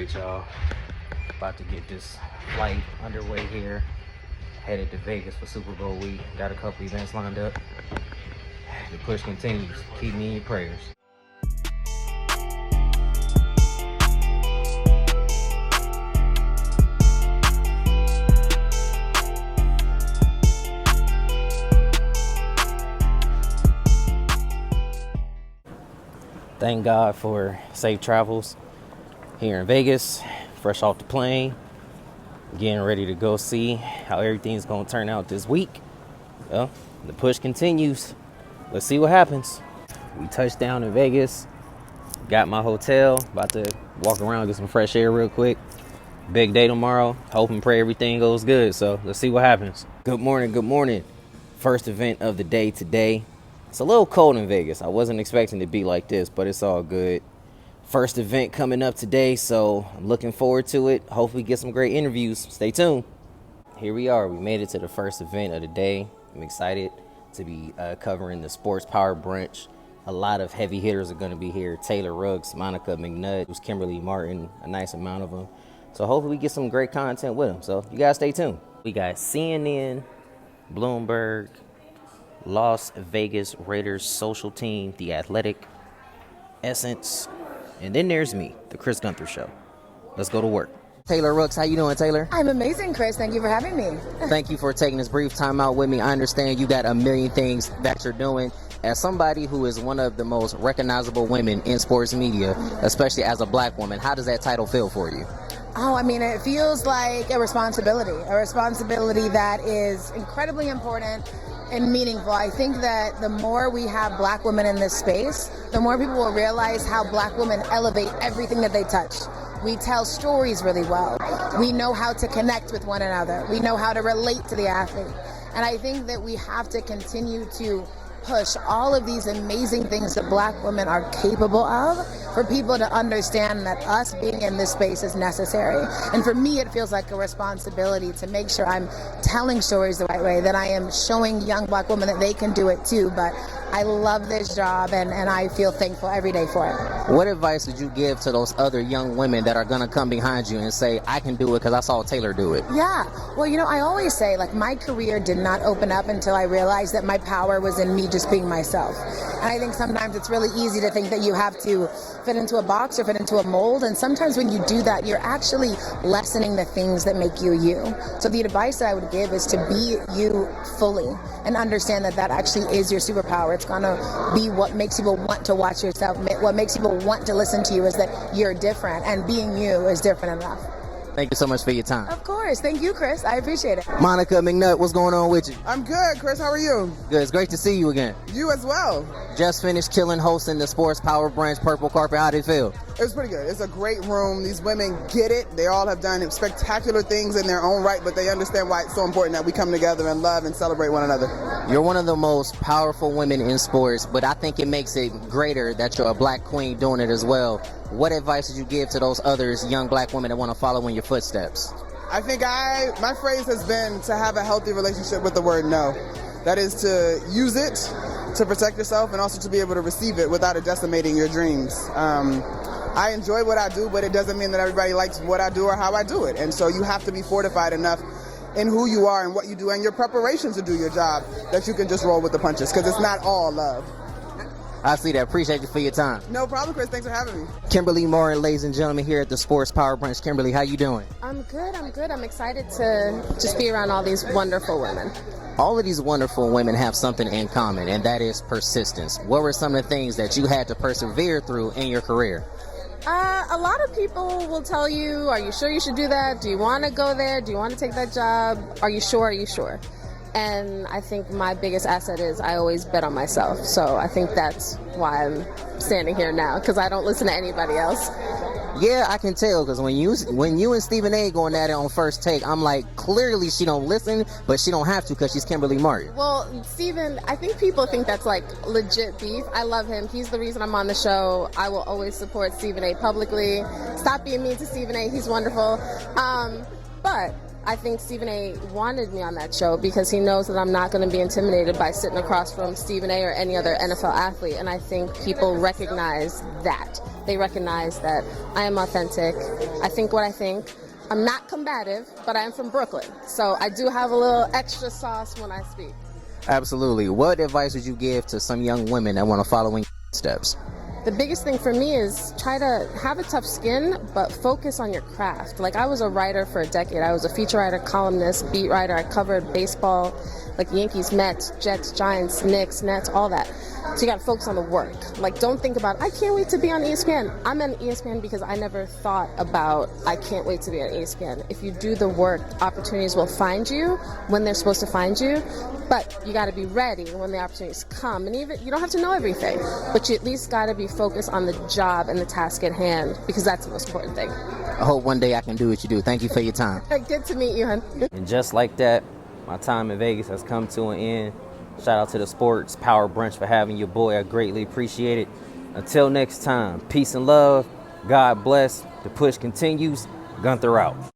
great, y'all. About to get this flight underway here. Headed to Vegas for Super Bowl week. Got a couple events lined up. The push continues. Keep me in your prayers. Thank God for safe travels here in Vegas. Fresh off the plane. Getting ready to go see how everything's going to turn out this week. Well, the push continues. Let's see what happens. We touched down in Vegas. Got my hotel. About to walk around, get some fresh air real quick. Big day tomorrow. Hope and pray everything goes good. So let's see what happens. Good morning. Good morning. First event of the day today. It's a little cold in Vegas. I wasn't expecting it to be like this, but it's all good. First event coming up today, so I'm looking forward to it. Hopefully get some great interviews. Stay tuned. Here we are. We made it to the first event of the day. I'm excited to be covering the Sports Power Brunch. A lot of heavy hitters are going to be here. Taylor Rooks, McNutt, who's Kimberley Martin, a nice amount of them. So hopefully we get some great content with them. So you guys stay tuned. We got CNN, Bloomberg, Las Vegas Raiders social team, The Athletic, Essence, and then there's me, the Chris Gunther Show. Let's go to work. Taylor Rooks, how you doing, Taylor? I'm amazing, Chris. Thank you for having me. Thank you for taking this brief time out with me. I understand you got a million things that you're doing. As somebody who is one of the most recognizable women in sports media, especially as a black woman, how does that title feel for you? Oh, I mean, it feels like a responsibility that is incredibly important and meaningful. I think that the more we have black women in this space, the more people will realize how black women elevate everything that they touch. We tell stories really well. We know how to connect with one another. We know how to relate to the athlete. And I think that we have to continue to push all of these amazing things that black women are capable of for people to understand that us being in this space is necessary. And for me, it feels like a responsibility to make sure I'm telling stories the right way, that I am showing young black women that they can do it too. But I love this job and I feel thankful every day for it. What advice would you give to those other young women that are going to come behind you and say, I can do it because I saw Taylor do it? Yeah. Well, you know, I always say, like, my career did not open up until I realized that my power was in me just being myself. And I think sometimes it's really easy to think that you have to fit into a box or fit into a mold. And sometimes when you do that, you're actually lessening the things that make you you. So the advice that I would give is to be you fully and understand that that actually is your superpower. It's going to be what makes people want to watch yourself. What makes people want to listen to you is that you're different, and being you is different enough. Thank you so much for your time. Of course. Thank you, Chris. I appreciate it. Monica McNutt, what's going on with you? I'm good, Chris. How are you? Good. It's great to see you again. You as well. Just finished killing hosting the Sports Power Brunch Purple Carpet. How did it feel? It was pretty good. It's a great room. These women get it. They all have done spectacular things in their own right, but they understand why it's so important that we come together and love and celebrate one another. You're one of the most powerful women in sports, but I think it makes it greater that you're a black queen doing it as well. What advice would you give to those others, young black women that want to follow in your footsteps? I think my phrase has been to have a healthy relationship with the word no. That is to use it to protect yourself and also to be able to receive it without it decimating your dreams. I enjoy what I do, but it doesn't mean that everybody likes what I do or how I do it. And so you have to be fortified enough in who you are and what you do and your preparation to do your job that you can just roll with the punches, because it's not all love. I see that. Appreciate you for your time. No problem, Chris. Thanks for having me. Kimberley Martin, ladies and gentlemen, here at the Sports Power Brunch. Kimberley, how you doing? I'm good. I'm excited to just be around all these wonderful women. All of these wonderful women have something in common, and that is persistence. What were some of the things that you had to persevere through in your career? A lot of people will tell you, are you sure you should do that? Do you want to go there? Do you want to take that job? Are you sure? Are you sure? And I think my biggest asset is I always bet on myself. So I think that's why I'm standing here now, because I don't listen to anybody else. Yeah, I can tell, because when you and Stephen A. going at it on First Take, I'm like, clearly she don't listen, but she don't have to because she's Kimberley Martin. Well, Stephen, I think people think that's like legit beef. I love him. He's the reason I'm on the show. I will always support Stephen A. publicly. Stop being mean to Stephen A. He's wonderful. But I think Stephen A. wanted me on that show because he knows that I'm not going to be intimidated by sitting across from Stephen A. or any other NFL athlete. And I think people recognize that. They recognize that I am authentic. I think what I think. I'm not combative, but I am from Brooklyn. So I do have a little extra sauce when I speak. Absolutely. What advice would you give to some young women that want to follow in steps? The biggest thing for me is try to have a tough skin, but focus on your craft. Like, I was a writer for a decade. I was a feature writer, columnist, beat writer. I covered baseball, like Yankees, Mets, Jets, Giants, Knicks, Nets, all that. So you got to focus on the work. Like, don't think about, I can't wait to be on ESPN. I'm on ESPN because I never thought about, I can't wait to be on ESPN. If you do the work, opportunities will find you when they're supposed to find you. But you got to be ready when the opportunities come. And even, you don't have to know everything, but you at least got to be focused on the job and the task at hand, because that's the most important thing. I hope one day I can do what you do. Thank you for your time. Good to meet you, hon. And just like that, my time in Vegas has come to an end. Shout out to the Sports Power Brunch for having your boy. I greatly appreciate it. Until next time, peace and love. God bless. The push continues. Gunther out.